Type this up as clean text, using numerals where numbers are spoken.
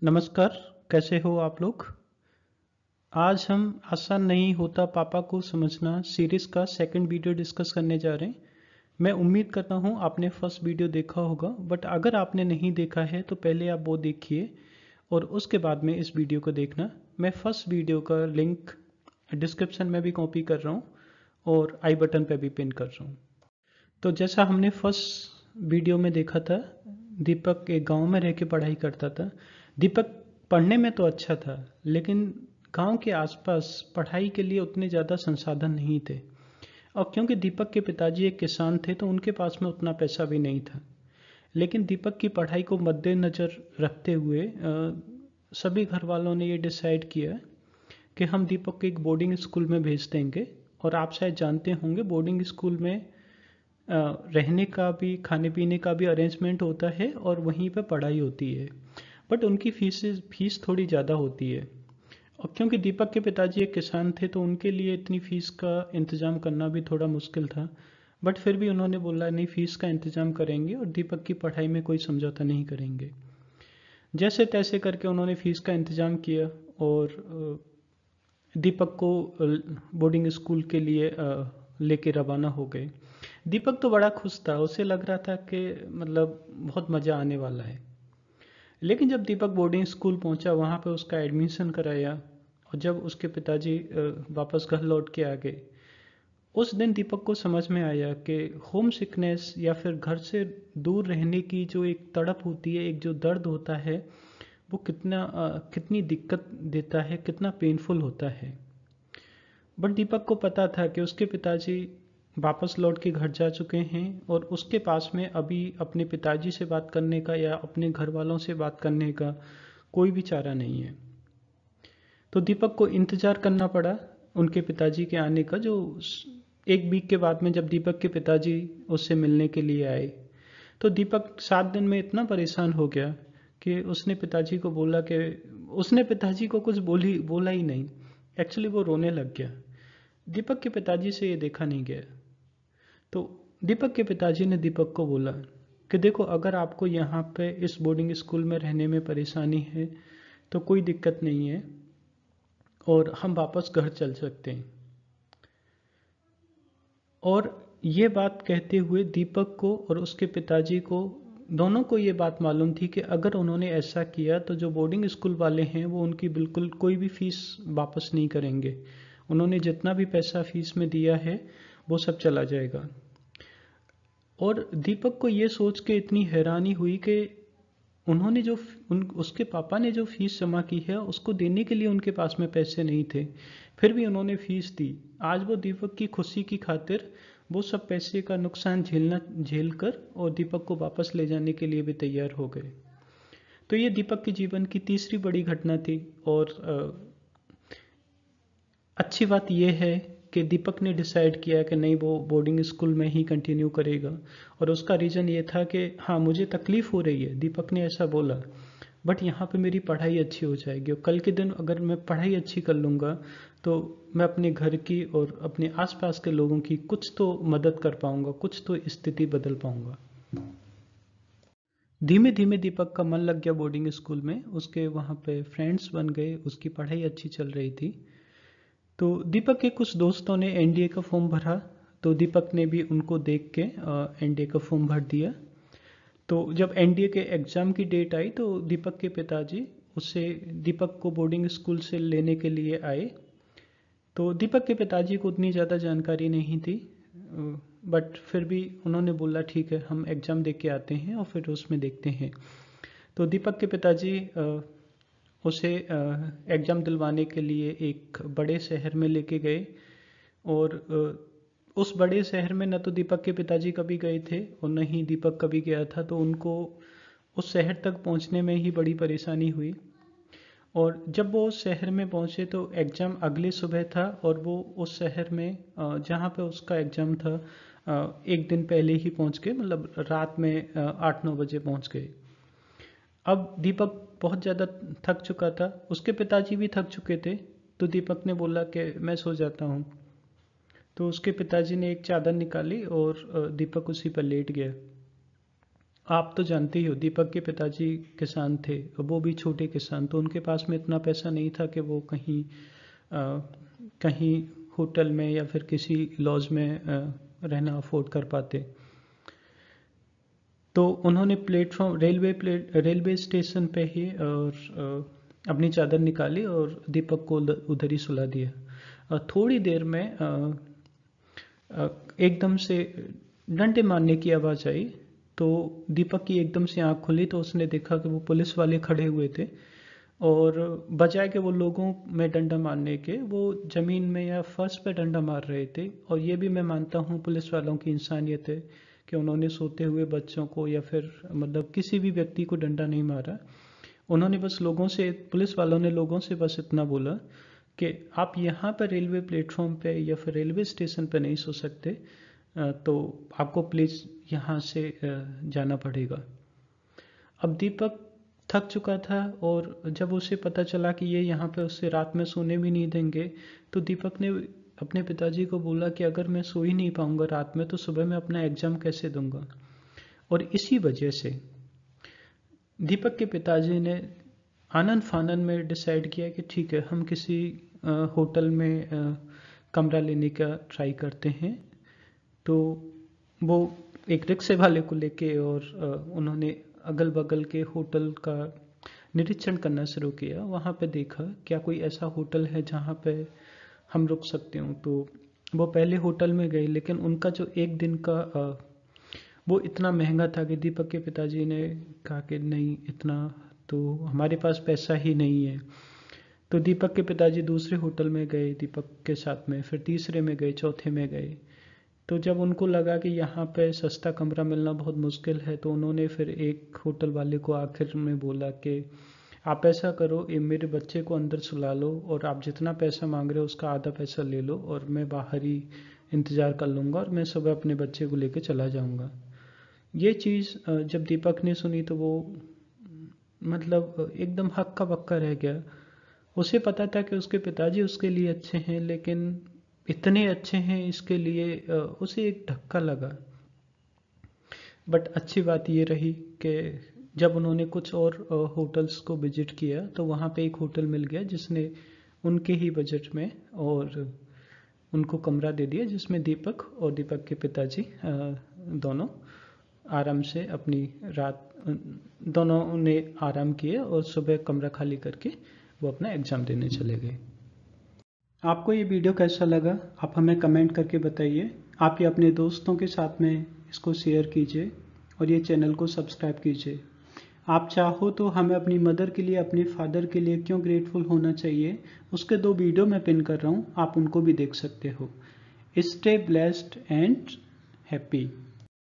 नमस्कार, कैसे हो आप लोग? आज हम आसान नहीं होता पापा को समझना सीरीज़ का सेकंड वीडियो डिस्कस करने जा रहे हैं। मैं उम्मीद करता हूँ आपने फर्स्ट वीडियो देखा होगा, बट अगर आपने नहीं देखा है तो पहले आप वो देखिए और उसके बाद में इस वीडियो को देखना। मैं फर्स्ट वीडियो का लिंक डिस्क्रिप्शन में भी कॉपी कर रहा हूँ और आई बटन पे भी पिन कर रहा हूँ। तो जैसा हमने फर्स्ट वीडियो में देखा था, दीपक एक गांव में रह के पढ़ाई करता था। दीपक पढ़ने में तो अच्छा था, लेकिन गांव के आसपास पढ़ाई के लिए उतने ज़्यादा संसाधन नहीं थे। और क्योंकि दीपक के पिताजी एक किसान थे तो उनके पास में उतना पैसा भी नहीं था। लेकिन दीपक की पढ़ाई को मद्देनज़र रखते हुए सभी घर वालों ने ये डिसाइड किया कि हम दीपक को एक बोर्डिंग स्कूल में भेज देंगे। और आप शायद जानते होंगे, बोर्डिंग स्कूल में रहने का भी, खाने पीने का भी अरेंजमेंट होता है और वहीं पर पढ़ाई होती है। बट उनकी फीस थोड़ी ज़्यादा होती है। और क्योंकि दीपक के पिताजी एक किसान थे तो उनके लिए इतनी फ़ीस का इंतज़ाम करना भी थोड़ा मुश्किल था। बट फिर भी उन्होंने बोला नहीं, फ़ीस का इंतज़ाम करेंगे और दीपक की पढ़ाई में कोई समझौता नहीं करेंगे। जैसे तैसे करके उन्होंने फ़ीस का इंतज़ाम किया और दीपक को बोर्डिंग स्कूल के लिए लेके रवाना हो गए। दीपक तो बड़ा खुश था, उसे लग रहा था कि मतलब बहुत मज़ा आने वाला है। लेकिन जब दीपक बोर्डिंग स्कूल पहुंचा, वहाँ पे उसका एडमिशन कराया और जब उसके पिताजी वापस घर लौट के आ गए, उस दिन दीपक को समझ में आया कि होम सिकनेस या फिर घर से दूर रहने की जो एक तड़प होती है, एक जो दर्द होता है, वो कितनी दिक्कत देता है, कितना पेनफुल होता है। बट दीपक को पता था कि उसके पिताजी वापस लौट के घर जा चुके हैं और उसके पास में अभी अपने पिताजी से बात करने का या अपने घर वालों से बात करने का कोई भी चारा नहीं है। तो दीपक को इंतज़ार करना पड़ा उनके पिताजी के आने का। जो एक वीक के बाद में जब दीपक के पिताजी उससे मिलने के लिए आए, तो दीपक 7 दिन में इतना परेशान हो गया कि उसने पिताजी को बोला कि उसने पिताजी को कुछ बोला ही नहीं। एक्चुअली वो रोने लग गया। दीपक के पिताजी से ये देखा नहीं गया। तो दीपक के पिताजी ने दीपक को बोला कि देखो, अगर आपको यहाँ पे इस बोर्डिंग स्कूल में रहने में परेशानी है तो कोई दिक्कत नहीं है और हम वापस घर चल सकते हैं। और ये बात कहते हुए दीपक को और उसके पिताजी को, दोनों को ये बात मालूम थी कि अगर उन्होंने ऐसा किया तो जो बोर्डिंग स्कूल वाले हैं वो उनकी बिल्कुल कोई भी फीस वापस नहीं करेंगे। उन्होंने जितना भी पैसा फीस में दिया है वो सब चला जाएगा। और दीपक को ये सोच के इतनी हैरानी हुई कि उन्होंने उसके पापा ने जो फीस जमा की है उसको देने के लिए उनके पास में पैसे नहीं थे, फिर भी उन्होंने फीस दी। आज वो दीपक की खुशी की खातिर वो सब पैसे का नुकसान झेल कर और दीपक को वापस ले जाने के लिए भी तैयार हो गए। तो ये दीपक के जीवन की तीसरी बड़ी घटना थी। और अच्छी बात यह है कि दीपक ने डिसाइड किया कि नहीं, वो बोर्डिंग स्कूल में ही कंटिन्यू करेगा। और उसका रीज़न ये था कि हाँ, मुझे तकलीफ़ हो रही है, दीपक ने ऐसा बोला, बट यहाँ पे मेरी पढ़ाई अच्छी हो जाएगी और कल के दिन अगर मैं पढ़ाई अच्छी कर लूँगा तो मैं अपने घर की और अपने आसपास के लोगों की कुछ तो मदद कर पाऊँगा, कुछ तो स्थिति बदल पाऊँगा। धीमे धीमे दीपक का मन लग गया बोर्डिंग स्कूल में, उसके वहाँ पे फ्रेंड्स बन गए, उसकी पढ़ाई अच्छी चल रही थी। तो दीपक के कुछ दोस्तों ने एनडीए का फॉर्म भरा, तो दीपक ने भी उनको देख के एनडीए का फॉर्म भर दिया। तो जब एनडीए के एग्ज़ाम की डेट आई तो दीपक के पिताजी उससे दीपक को बोर्डिंग स्कूल से लेने के लिए आए। तो दीपक के पिताजी को उतनी ज़्यादा जानकारी नहीं थी, बट फिर भी उन्होंने बोला ठीक है, हम एग्ज़ाम दे के आते हैं और फिर उसमें देखते हैं। तो दीपक के पिताजी उसे एग्ज़ाम दिलवाने के लिए एक बड़े शहर में लेके गए। और उस बड़े शहर में न तो दीपक के पिताजी कभी गए थे और न ही दीपक कभी गया था, तो उनको उस शहर तक पहुंचने में ही बड़ी परेशानी हुई। और जब वो उस शहर में पहुंचे तो एग्ज़ाम अगले सुबह था और वो उस शहर में जहाँ पे उसका एग्ज़ाम था एक दिन पहले ही पहुंच गए, मतलब रात में 8-9 बजे पहुंच गए। अब दीपक बहुत ज़्यादा थक चुका था, उसके पिताजी भी थक चुके थे। तो दीपक ने बोला कि मैं सो जाता हूँ। तो उसके पिताजी ने एक चादर निकाली और दीपक उसी पर लेट गया। आप तो जानते ही हो, दीपक के पिताजी किसान थे, वो भी छोटे किसान, तो उनके पास में इतना पैसा नहीं था कि वो कहीं होटल में या फिर किसी लॉज में रहना अफोर्ड कर पाते। तो उन्होंने रेलवे स्टेशन पे ही और अपनी चादर निकाली और दीपक को उधर ही सुला दिया। थोड़ी देर में एकदम से डंडे मारने की आवाज़ आई, तो दीपक की एकदम से आंख खुली तो उसने देखा कि वो पुलिस वाले खड़े हुए थे और बजाय के वो लोगों में डंडा मारने के वो ज़मीन में या फर्श पे डंडा मार रहे थे। और ये भी मैं मानता हूँ पुलिस वालों की इंसानियत है कि उन्होंने सोते हुए बच्चों को या फिर मतलब किसी भी व्यक्ति को डंडा नहीं मारा। उन्होंने बस पुलिस वालों ने लोगों से बस इतना बोला कि आप यहाँ पर रेलवे प्लेटफॉर्म पे या फिर रेलवे स्टेशन पे नहीं सो सकते, तो आपको प्लीज़ यहाँ से जाना पड़ेगा। अब दीपक थक चुका था और जब उसे पता चला कि ये यहाँ पे उससे रात में सोने भी नहीं देंगे, तो दीपक ने अपने पिताजी को बोला कि अगर मैं सो ही नहीं पाऊंगा रात में तो सुबह मैं अपना एग्ज़ाम कैसे दूंगा। और इसी वजह से दीपक के पिताजी ने आनन फानन में डिसाइड किया कि ठीक है, हम किसी होटल में कमरा लेने का ट्राई करते हैं। तो वो एक रिक्शे वाले को लेके और उन्होंने अगल बगल के होटल का निरीक्षण करना शुरू किया। वहाँ पे देखा क्या कोई ऐसा होटल है जहाँ पे हम रुक सकते हो। तो वो पहले होटल में गए, लेकिन उनका जो एक दिन का वो इतना महंगा था कि दीपक के पिताजी ने कहा कि नहीं, इतना तो हमारे पास पैसा ही नहीं है। तो दीपक के पिताजी दूसरे होटल में गए दीपक के साथ में, फिर तीसरे में गए, चौथे में गए। तो जब उनको लगा कि यहाँ पे सस्ता कमरा मिलना बहुत मुश्किल है, तो उन्होंने फिर एक होटल वाले को आखिर में बोला कि आप ऐसा करो, ये मेरे बच्चे को अंदर सुला लो और आप जितना पैसा मांग रहे हो उसका आधा पैसा ले लो और मैं बाहर ही इंतज़ार कर लूँगा और मैं सुबह अपने बच्चे को लेकर चला जाऊँगा। ये चीज़ जब दीपक ने सुनी तो वो मतलब एकदम हक्का बक्का रह गया। उसे पता था कि उसके पिताजी उसके लिए अच्छे हैं, लेकिन इतने अच्छे हैं इसके लिए उसे एक धक्का लगा। बट अच्छी बात ये रही कि जब उन्होंने कुछ और होटल्स को विजिट किया तो वहाँ पे एक होटल मिल गया जिसने उनके ही बजट में और उनको कमरा दे दिया, जिसमें दीपक और दीपक के पिताजी दोनों आराम से अपनी रात दोनों ने आराम किया और सुबह कमरा खाली करके वो अपना एग्ज़ाम देने चले गए। आपको ये वीडियो कैसा लगा आप हमें कमेंट करके बताइए। आप ये अपने दोस्तों के साथ में इसको शेयर कीजिए और ये चैनल को सब्सक्राइब कीजिए। आप चाहो तो हमें अपनी मदर के लिए, अपने फादर के लिए क्यों ग्रेटफुल होना चाहिए, उसके 2 वीडियो मैं पिन कर रहा हूँ, आप उनको भी देख सकते हो। Stay blessed and happy.